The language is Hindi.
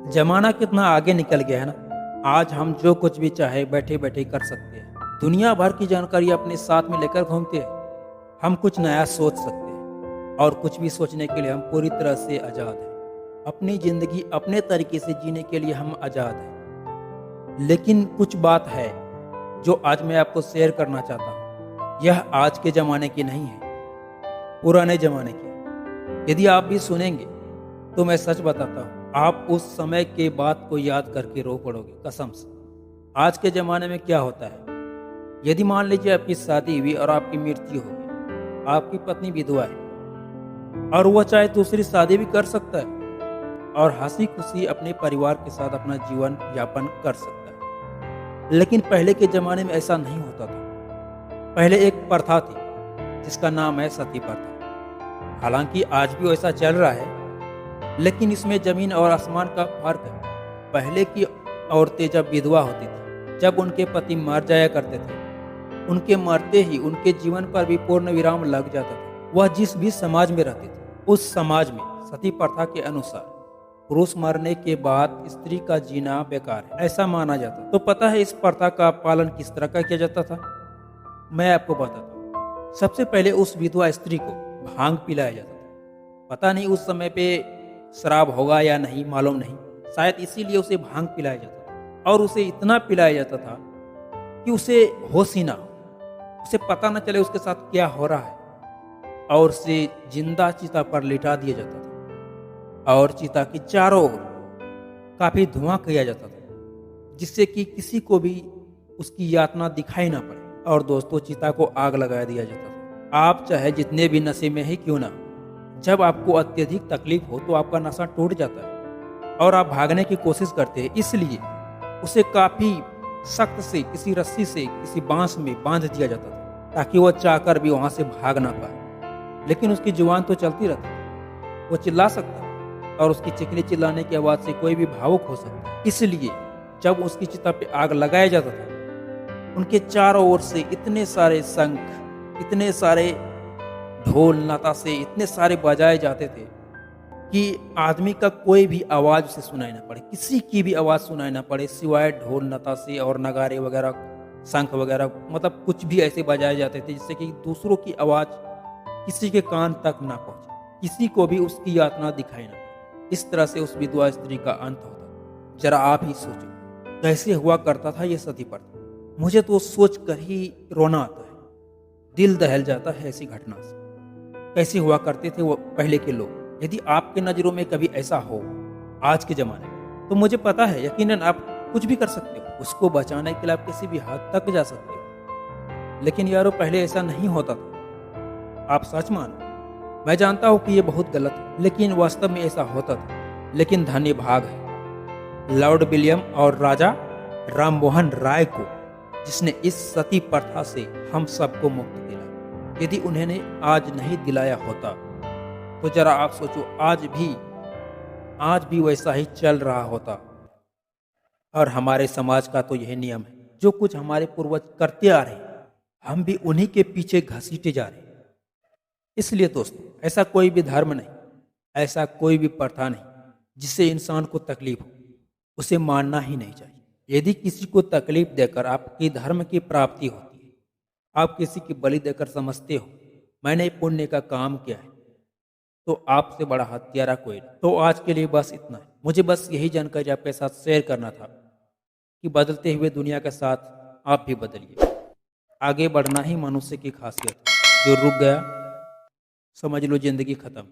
जमाना कितना आगे निकल गया है ना। आज हम जो कुछ भी चाहे बैठे बैठे कर सकते हैं। दुनिया भर की जानकारी अपने साथ में लेकर घूमते हैं। हम कुछ नया सोच सकते हैं और कुछ भी सोचने के लिए हम पूरी तरह से आज़ाद हैं। अपनी ज़िंदगी अपने तरीके से जीने के लिए हम आज़ाद हैं। लेकिन कुछ बात है जो आज मैं आपको शेयर करना चाहता हूँ। यह आज के ज़माने की नहीं है, पुराने ज़माने की है। यदि आप भी सुनेंगे तो मैं सच बताता हूँ, आप उस समय के बात को याद करके रो पड़ोगे कसम से। आज के ज़माने में क्या होता है, यदि मान लीजिए आपकी शादी हुई और आपकी मृत्यु हो गई, आपकी पत्नी विधवा है और वह चाहे दूसरी शादी भी कर सकता है और हंसी खुशी अपने परिवार के साथ अपना जीवन यापन कर सकता है। लेकिन पहले के ज़माने में ऐसा नहीं होता था। पहले एक प्रथा थी जिसका नाम है सती प्रथा। हालांकि आज भी वैसा चल रहा है, लेकिन इसमें जमीन और आसमान का फर्क है। पहले की औरतें जब विधवा होती थी, जब उनके पति मर जाया करते थे, उनके मरते ही उनके जीवन पर भी पूर्ण विराम लग जाता था। वह जिस भी समाज में रहती थी, उस समाज में सती प्रथा के अनुसार पुरुष मरने के बाद स्त्री का जीना बेकार है, ऐसा माना जाता। तो पता है इस प्रथा का पालन किस तरह का किया जाता था, मैं आपको बताता हूँ। सबसे पहले उस विधवा स्त्री को भांग पिलाया जाता था। पता नहीं उस समय पे शराब होगा या नहीं, मालूम नहीं, शायद इसीलिए उसे भांग पिलाया जाता था। और उसे इतना पिलाया जाता था कि उसे होश ही ना हो, उसे पता न चले उसके साथ क्या हो रहा है। और उसे जिंदा चिता पर लिटा दिया जाता था और चिता की चारों ओर काफी धुआं किया जाता था, जिससे कि किसी को भी उसकी यातना दिखाई ना पड़े। और दोस्तों, चिता को आग लगा दिया जाता था। आप चाहे जितने भी नशे में ही क्यों ना, जब आपको अत्यधिक तकलीफ हो तो आपका नशा टूट जाता है और आप भागने की कोशिश करते हैं। इसलिए उसे काफी सख्त से किसी रस्सी से किसी बांस में बांध दिया जाता था ताकि वह चाहकर भी वहां से भाग ना पाए। लेकिन उसकी जुबान तो चलती रहती थी, वो चिल्ला सकता और उसकी चिकनी चिल्लाने की आवाज से कोई भी भावुक हो सकता। इसलिए जब उसकी चिता पे आग लगाया जाता था, उनके चारों ओर से इतने सारे शंख, इतने सारे ढोल नता से इतने सारे बजाए जाते थे कि आदमी का कोई भी आवाज उसे सुनाई ना पड़े, किसी की भी आवाज सुनाई ना पड़े सिवाय ढोल नता से और नगारे वगैरह, शंख वगैरह, मतलब कुछ भी ऐसे बजाए जाते थे जिससे कि दूसरों की आवाज किसी के कान तक ना पहुंचे, किसी को भी उसकी यातना दिखाई ना पड़े। इस तरह से उस विधवा स्त्री का अंत होता। जरा आप ही सोचो कैसे हुआ करता था ये सती प्रथा। मुझे तो सोच कर ही रोना आता है, दिल दहल जाता है ऐसी घटना से। कैसे हुआ करते थे वो पहले के लोग। यदि आपके नज़रों में कभी ऐसा हो आज के ज़माने में, तो मुझे पता है यकीनन आप कुछ भी कर सकते हो, उसको बचाने के लिए आप किसी भी हद तक जा सकते हो। लेकिन यारो, पहले ऐसा नहीं होता था। आप सच मानो, मैं जानता हूँ कि ये बहुत गलत है, लेकिन वास्तव में ऐसा होता था। लेकिन धन्य भाग है लॉर्ड विलियम और राजा राममोहन राय को, जिसने इस सती प्रथा से हम सबको मुक्त दिलाया। यदि उन्होंने आज नहीं दिलाया होता तो जरा आप सोचो, आज भी वैसा ही चल रहा होता। और हमारे समाज का तो यही नियम है, जो कुछ हमारे पूर्वज करते आ रहे हैं हम भी उन्हीं के पीछे घसीटे जा रहे हैं। इसलिए दोस्तों, ऐसा कोई भी धर्म नहीं, ऐसा कोई भी प्रथा नहीं जिससे इंसान को तकलीफ हो, उसे मानना ही नहीं चाहिए। यदि किसी को तकलीफ देकर आपकी धर्म की प्राप्ति होती है, आप किसी की बलि देकर समझते हो मैंने पुण्य का काम किया है, तो आपसे बड़ा हत्यारा कोई नहीं। तो आज के लिए बस इतना है। मुझे बस यही जानकारी आपके साथ शेयर करना था कि बदलते हुए दुनिया के साथ आप भी बदलिए। आगे बढ़ना ही मनुष्य की खासियत है। जो रुक गया समझ लो जिंदगी खत्म।